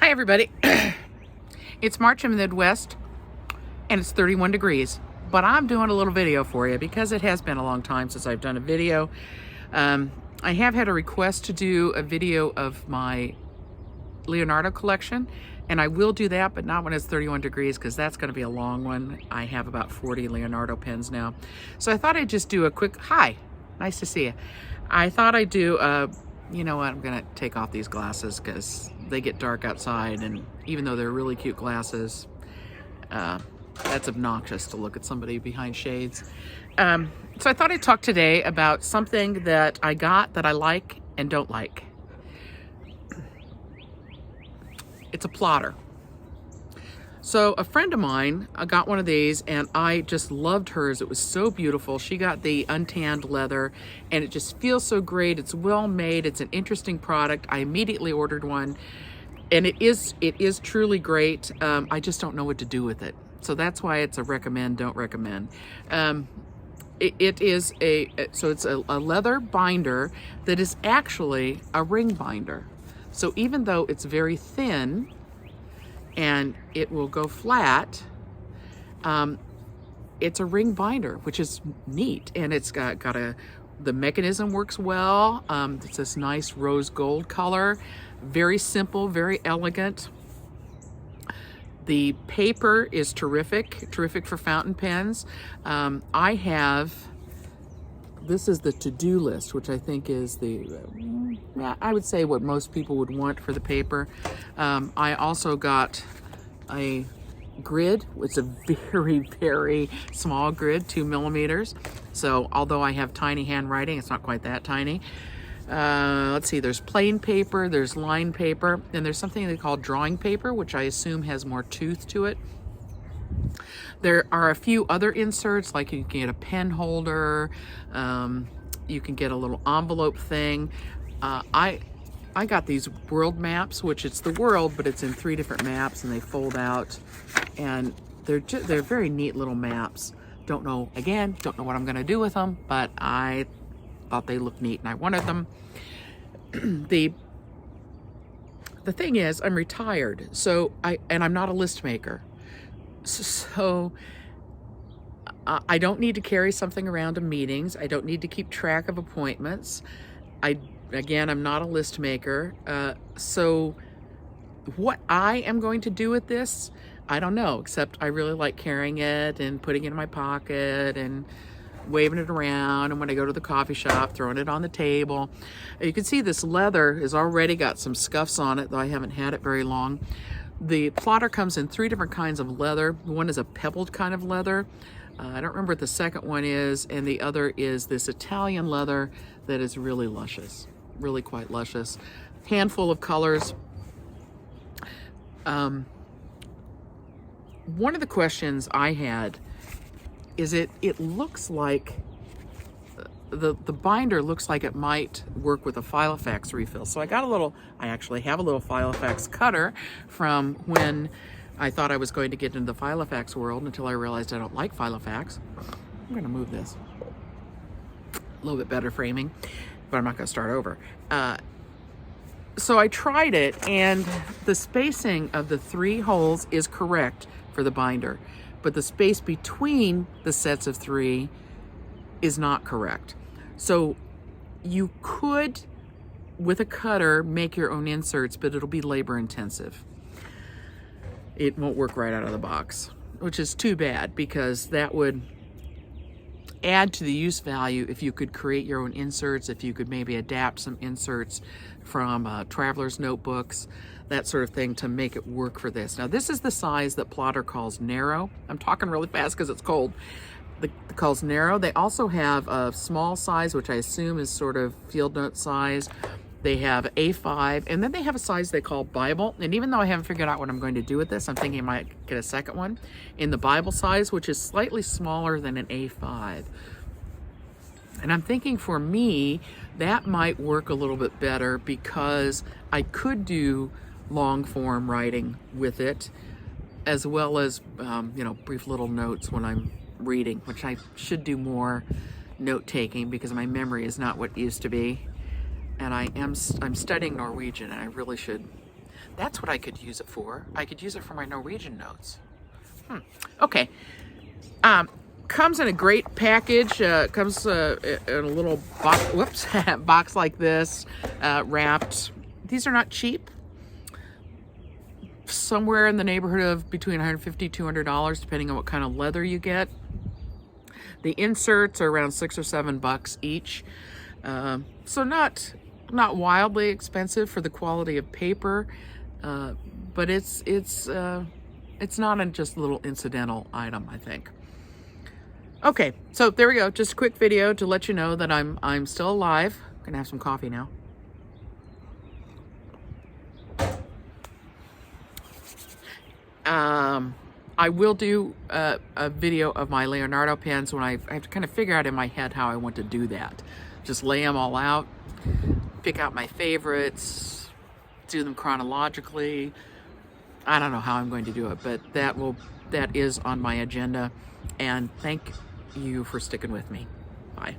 Hi everybody. It's March in the Midwest and it's 31 degrees, but I'm doing a little video for you because it has been a long time since I've done a video. I have had a request to do a video of my Leonardo collection, and I will do that, but not when it's 31 degrees because that's going to be a long one. I have about 40 Leonardo pens now. So I thought I'd just do a quick, hi, nice to see you. I thought I'd do you know what, I'm gonna take off these glasses because they get dark outside, and even though they're really cute glasses, that's obnoxious to look at somebody behind shades. So I thought I'd talk today about something that I got that I like and don't like. It's a plotter. So a friend of mine got one of these and I just loved hers. It was so beautiful. She got the untanned leather and it just feels so great. It's well made. It's an interesting product. I immediately ordered one and it is truly great. I just don't know what to do with it. So that's why it's a recommend, don't recommend. It's a leather binder that is actually a ring binder. So even though it's very thin and it will go flat, it's a ring binder, which is neat. And it's got the mechanism works well. It's this nice rose gold color, very simple, very elegant. The paper is terrific for fountain pens. This is the to-do list, which I think is I would say what most people would want for the paper. I also got a grid. It's a very, very small grid, 2 millimeters. So although I have tiny handwriting, it's not quite that tiny. Let's see, there's plain paper, there's lined paper, and there's something they call drawing paper, which I assume has more tooth to it. There are a few other inserts, like you can get a pen holder, you can get a little envelope thing. I got these world maps, which it's the world, but it's in 3 different maps and they fold out, and they're very neat little maps. Don't know what I'm gonna do with them, but I thought they looked neat and I wanted them. The thing is, I'm retired, so I'm not a list maker. So I don't need to carry something around to meetings. I don't need to keep track of appointments. Again, I'm not a list maker. So what I am going to do with this, I don't know, except I really like carrying it and putting it in my pocket and waving it around, and when I go to the coffee shop, throwing it on the table. You can see this leather has already got some scuffs on it, though I haven't had it very long. The plotter comes in 3 different kinds of leather. One is a pebbled kind of leather. I don't remember what the second one is, and the other is this Italian leather that is really luscious, really quite luscious. Handful of colors. One of the questions I had is it looks like the binder looks like it might work with a Filofax refill. So I actually have a little Filofax cutter from when I thought I was going to get into the Filofax world, until I realized I don't like Filofax. I'm gonna move this. A little bit better framing, but I'm not gonna start over. So I tried it, and the spacing of the 3 holes is correct for the binder, but the space between the sets of 3 is not correct. So you could, with a cutter, make your own inserts, but it'll be labor intensive. It won't work right out of the box, which is too bad, because that would add to the use value if you could create your own inserts, if you could maybe adapt some inserts from traveler's notebooks, that sort of thing, to make it work for this. Now, this is the size that Plotter calls narrow. I'm talking really fast because it's cold. Calls narrow. They also have a small size, which I assume is sort of field note size. They have A5, and then they have a size they call Bible. And even though I haven't figured out what I'm going to do with this, I'm thinking I might get a second one in the Bible size, which is slightly smaller than an A5. And I'm thinking for me, that might work a little bit better, because I could do long form writing with it, as well as brief little notes when I'm reading, which I should do more note taking because my memory is not what it used to be. And I'm studying Norwegian, and I really should That's what I could use it for. I could use it for my Norwegian notes. Okay. Comes in a great package. Comes in a little box, box like this, wrapped. These are not cheap. Somewhere in the neighborhood of between $150, $200, depending on what kind of leather you get. The inserts are around $6 or $7 each. So not wildly expensive for the quality of paper, but it's not just a little incidental item, I think. Okay, so there we go. Just a quick video to let you know that I'm still alive. I'm gonna have some coffee now. I will do a video of my Leonardo pens when I have to kind of figure out in my head how I want to do that. Just lay them all out, pick out my favorites, do them chronologically. I don't know how I'm going to do it, but that is on my agenda. And thank you for sticking with me. Bye.